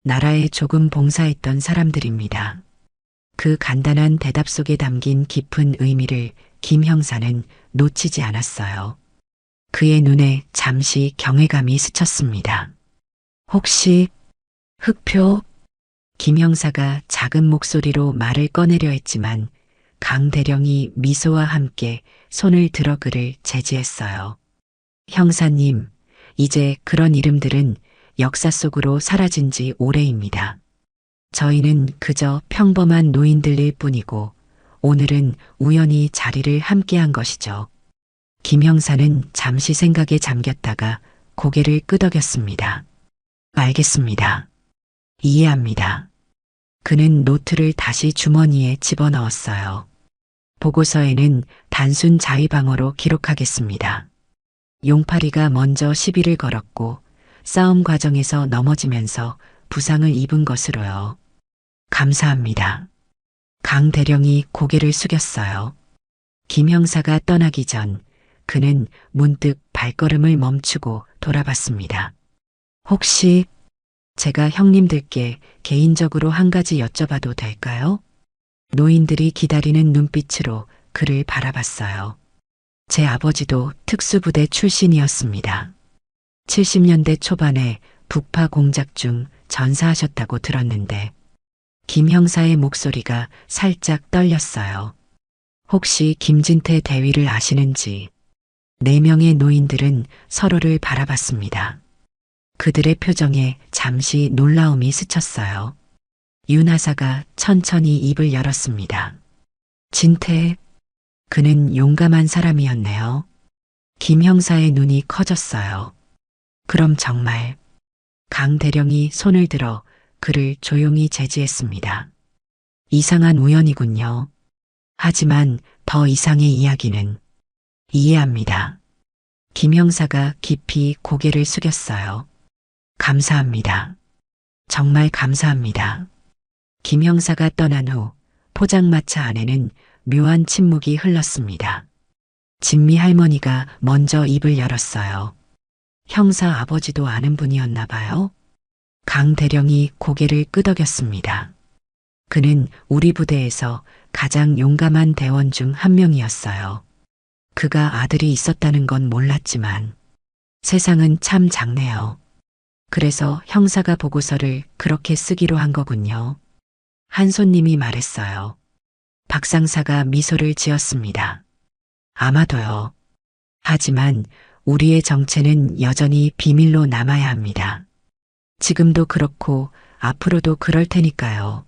나라에 조금 봉사했던 사람들입니다. 그 간단한 대답 속에 담긴 깊은 의미를 김 형사는 놓치지 않았어요. 그의 눈에 잠시 경외감이 스쳤습니다. 혹시 흑표? 김 형사가 작은 목소리로 말을 꺼내려 했지만 강 대령이 미소와 함께 손을 들어 그를 제지했어요. 형사님, 이제 그런 이름들은 역사 속으로 사라진 지 오래입니다. 저희는 그저 평범한 노인들일 뿐이고 오늘은 우연히 자리를 함께한 것이죠. 김 형사는 잠시 생각에 잠겼다가 고개를 끄덕였습니다. 알겠습니다. 이해합니다. 그는 노트를 다시 주머니에 집어넣었어요. 보고서에는 단순 자의방어로 기록하겠습니다. 용팔이가 먼저 시비를 걸었고 싸움 과정에서 넘어지면서 부상을 입은 것으로요. 감사합니다. 강 대령이 고개를 숙였어요. 김 형사가 떠나기 전 그는 문득 발걸음을 멈추고 돌아봤습니다. 혹시 제가 형님들께 개인적으로 한 가지 여쭤봐도 될까요? 노인들이 기다리는 눈빛으로 그를 바라봤어요. 제 아버지도 특수부대 출신이었습니다. 70년대 초반에 북파 공작 중 전사하셨다고 들었는데 김 형사의 목소리가 살짝 떨렸어요. 혹시 김진태 대위를 아시는지? 4명의 노인들은 서로를 바라봤습니다. 그들의 표정에 잠시 놀라움이 스쳤어요. 윤 하사가 천천히 입을 열었습니다. 진태, 그는 용감한 사람이었네요. 김 형사의 눈이 커졌어요. 그럼 정말 강 대령이 손을 들어 그를 조용히 제지했습니다. 이상한 우연이군요. 하지만 더 이상의 이야기는 이해합니다. 김 형사가 깊이 고개를 숙였어요. 감사합니다. 정말 감사합니다. 김 형사가 떠난 후 포장마차 안에는 묘한 침묵이 흘렀습니다. 진미 할머니가 먼저 입을 열었어요. 형사 아버지도 아는 분이었나 봐요. 강 대령이 고개를 끄덕였습니다. 그는 우리 부대에서 가장 용감한 대원 중 한 명이었어요. 그가 아들이 있었다는 건 몰랐지만 세상은 참 작네요. 그래서 형사가 보고서를 그렇게 쓰기로 한 거군요. 한 손님이 말했어요. 박 상사가 미소를 지었습니다. 아마도요. 하지만 우리의 정체는 여전히 비밀로 남아야 합니다. 지금도 그렇고 앞으로도 그럴 테니까요.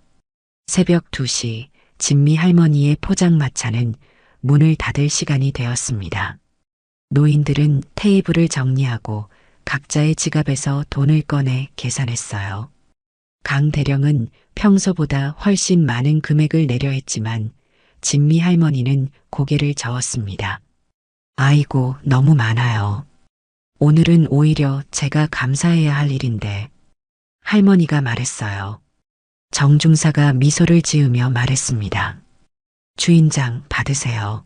새벽 2시 진미 할머니의 포장마차는 문을 닫을 시간이 되었습니다. 노인들은 테이블을 정리하고 각자의 지갑에서 돈을 꺼내 계산했어요. 강 대령은 평소보다 훨씬 많은 금액을 내려 했지만 진미 할머니는 고개를 저었습니다. 아이고, 너무 많아요. 오늘은 오히려 제가 감사해야 할 일인데. 할머니가 말했어요. 정중사가 미소를 지으며 말했습니다. 주인장, 받으세요.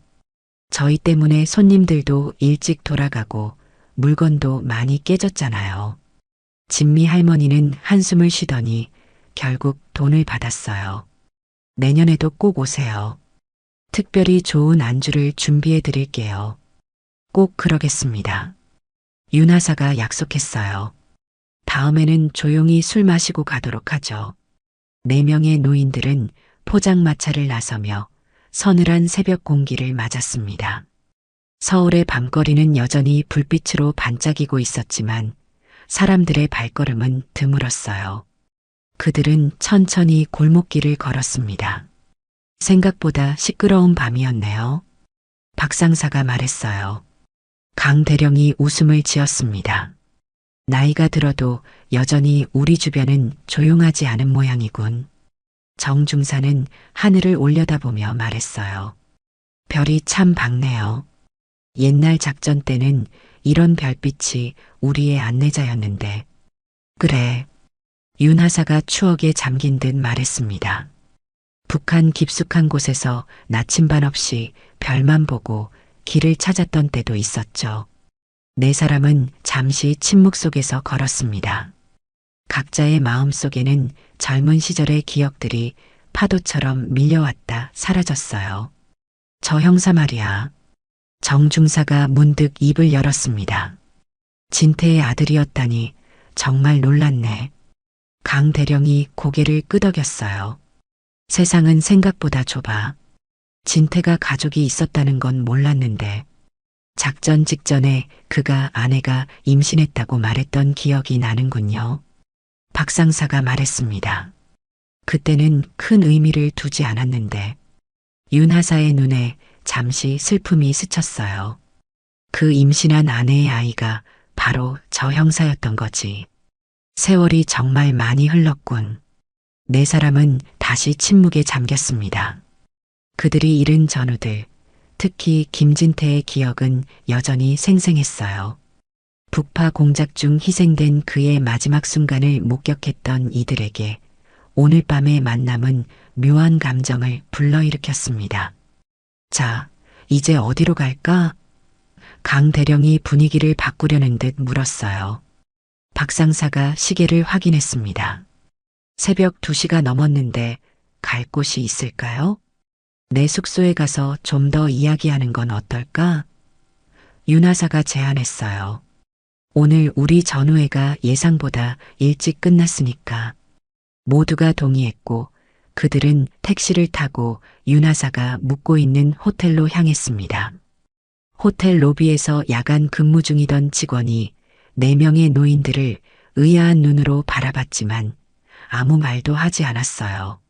저희 때문에 손님들도 일찍 돌아가고 물건도 많이 깨졌잖아요. 진미 할머니는 한숨을 쉬더니 결국 돈을 받았어요. 내년에도 꼭 오세요. 특별히 좋은 안주를 준비해 드릴게요. 꼭 그러겠습니다. 윤 하사가 약속했어요. 다음에는 조용히 술 마시고 가도록 하죠. 4명의 노인들은 포장마차를 나서며 서늘한 새벽 공기를 맞았습니다. 서울의 밤거리는 여전히 불빛으로 반짝이고 있었지만 사람들의 발걸음은 드물었어요. 그들은 천천히 골목길을 걸었습니다. 생각보다 시끄러운 밤이었네요. 박 상사가 말했어요. 강 대령이 웃음을 지었습니다. 나이가 들어도 여전히 우리 주변은 조용하지 않은 모양이군. 정중사는 하늘을 올려다보며 말했어요. 별이 참 밝네요. 옛날 작전 때는 이런 별빛이 우리의 안내자였는데. 그래. 윤 하사가 추억에 잠긴 듯 말했습니다. 북한 깊숙한 곳에서 나침반 없이 별만 보고 길을 찾았던 때도 있었죠. 4사람은 잠시 침묵 속에서 걸었습니다. 각자의 마음 속에는 젊은 시절의 기억들이 파도처럼 밀려왔다 사라졌어요. 저 형사 말이야. 정중사가 문득 입을 열었습니다. 진태의 아들이었다니 정말 놀랐네. 강 대령이 고개를 끄덕였어요. 세상은 생각보다 좁아. 진태가 가족이 있었다는 건 몰랐는데 작전 직전에 그가 아내가 임신했다고 말했던 기억이 나는군요. 박 상사가 말했습니다. 그때는 큰 의미를 두지 않았는데 윤 하사의 눈에 잠시 슬픔이 스쳤어요. 그 임신한 아내의 아이가 바로 저 형사였던 거지. 세월이 정말 많이 흘렀군. 네 사람은 다시 침묵에 잠겼습니다. 그들이 잃은 전우들, 특히 김진태의 기억은 여전히 생생했어요. 북파 공작 중 희생된 그의 마지막 순간을 목격했던 이들에게 오늘 밤의 만남은 묘한 감정을 불러일으켰습니다. 자, 이제 어디로 갈까? 강 대령이 분위기를 바꾸려는 듯 물었어요. 박 상사가 시계를 확인했습니다. 새벽 2시가 넘었는데 갈 곳이 있을까요? 내 숙소에 가서 좀 더 이야기하는 건 어떨까? 윤하사가 제안했어요. 오늘 우리 전우회가 예상보다 일찍 끝났으니까. 모두가 동의했고 그들은 택시를 타고 윤하사가 묵고 있는 호텔로 향했습니다. 호텔 로비에서 야간 근무 중이던 직원이 4명의 노인들을 의아한 눈으로 바라봤지만 아무 말도 하지 않았어요.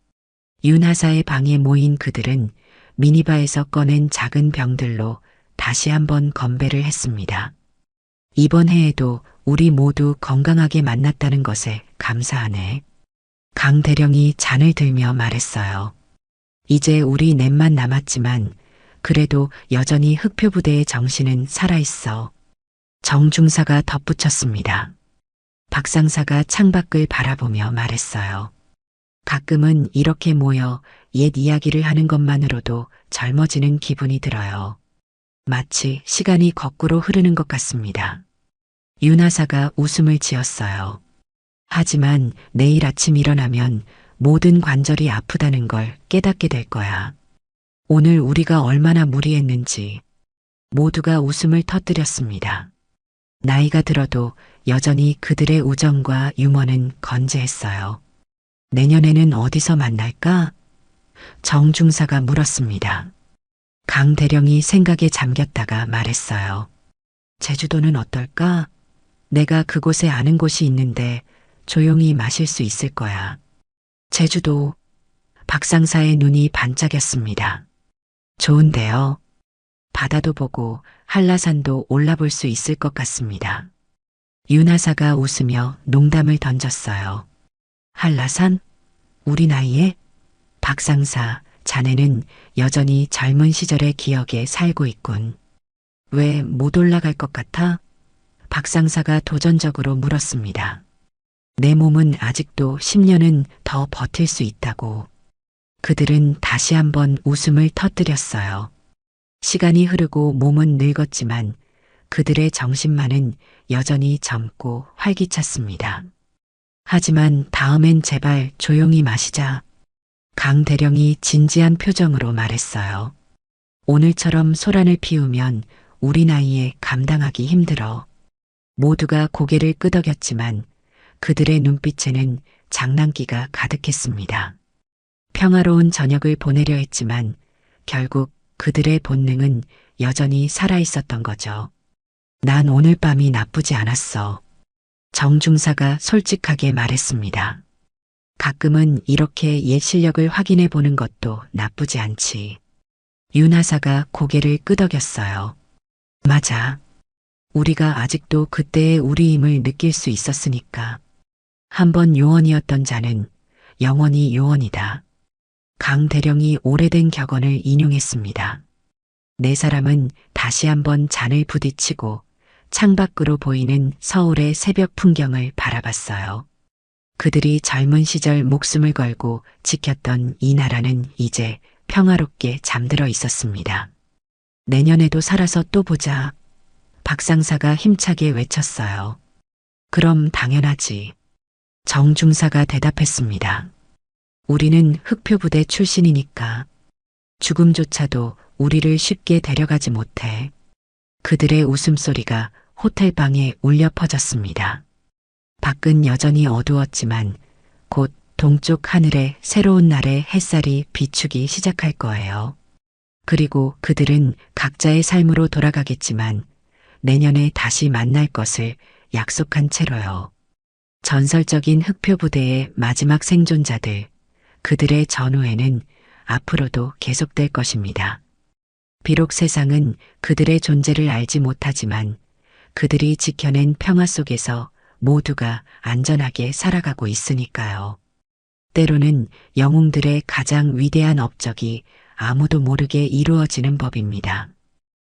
윤하사의 방에 모인 그들은 미니바에서 꺼낸 작은 병들로 다시 한번 건배를 했습니다. 이번 해에도 우리 모두 건강하게 만났다는 것에 감사하네. 강 대령이 잔을 들며 말했어요. 이제 우리 넷만 남았지만 그래도 여전히 흑표부대의 정신은 살아있어. 정 중사가 덧붙였습니다. 박 상사가 창밖을 바라보며 말했어요. 가끔은 이렇게 모여 옛 이야기를 하는 것만으로도 젊어지는 기분이 들어요. 마치 시간이 거꾸로 흐르는 것 같습니다. 윤하사가 웃음을 지었어요. 하지만 내일 아침 일어나면 모든 관절이 아프다는 걸 깨닫게 될 거야. 오늘 우리가 얼마나 무리했는지. 모두가 웃음을 터뜨렸습니다. 나이가 들어도 여전히 그들의 우정과 유머는 건재했어요. 내년에는 어디서 만날까? 정 중사가 물었습니다. 강 대령이 생각에 잠겼다가 말했어요. 제주도는 어떨까? 내가 그곳에 아는 곳이 있는데 조용히 마실 수 있을 거야. 제주도. 박 상사의 눈이 반짝였습니다. 좋은데요. 바다도 보고 한라산도 올라볼 수 있을 것 같습니다. 윤하사가 웃으며 농담을 던졌어요. 한라산? 우리 나이에? 박 상사, 자네는 여전히 젊은 시절의 기억에 살고 있군. 왜 못 올라갈 것 같아? 박 상사가 도전적으로 물었습니다. 내 몸은 아직도 10년은 더 버틸 수 있다고. 그들은 다시 한번 웃음을 터뜨렸어요. 시간이 흐르고 몸은 늙었지만 그들의 정신만은 여전히 젊고 활기찼습니다. 하지만 다음엔 제발 조용히 마시자. 강 대령이 진지한 표정으로 말했어요. 오늘처럼 소란을 피우면 우리 나이에 감당하기 힘들어. 모두가 고개를 끄덕였지만 그들의 눈빛에는 장난기가 가득했습니다. 평화로운 저녁을 보내려 했지만 결국 그들의 본능은 여전히 살아있었던 거죠. 난 오늘 밤이 나쁘지 않았어. 정 중사가 솔직하게 말했습니다. 가끔은 이렇게 옛 실력을 확인해 보는 것도 나쁘지 않지. 윤하사가 고개를 끄덕였어요. 맞아. 우리가 아직도 그때의 우리 힘을 느낄 수 있었으니까. 한번 요원이었던 자는 영원히 요원이다. 강 대령이 오래된 격언을 인용했습니다. 네 사람은 다시 한번 잔을 부딪히고 창밖으로 보이는 서울의 새벽 풍경을 바라봤어요. 그들이 젊은 시절 목숨을 걸고 지켰던 이 나라는 이제 평화롭게 잠들어 있었습니다. 내년에도 살아서 또 보자. 박 상사가 힘차게 외쳤어요. 그럼 당연하지. 정 중사가 대답했습니다. 우리는 흑표부대 출신이니까 죽음조차도 우리를 쉽게 데려가지 못해. 그들의 웃음소리가 호텔 방에 울려 퍼졌습니다. 밖은 여전히 어두웠지만 곧 동쪽 하늘에 새로운 날의 햇살이 비추기 시작할 거예요. 그리고 그들은 각자의 삶으로 돌아가겠지만 내년에 다시 만날 것을 약속한 채로요. 전설적인 흑표부대의 마지막 생존자들, 그들의 전후에는 앞으로도 계속될 것입니다. 비록 세상은 그들의 존재를 알지 못하지만 그들이 지켜낸 평화 속에서 모두가 안전하게 살아가고 있으니까요. 때로는 영웅들의 가장 위대한 업적이 아무도 모르게 이루어지는 법입니다.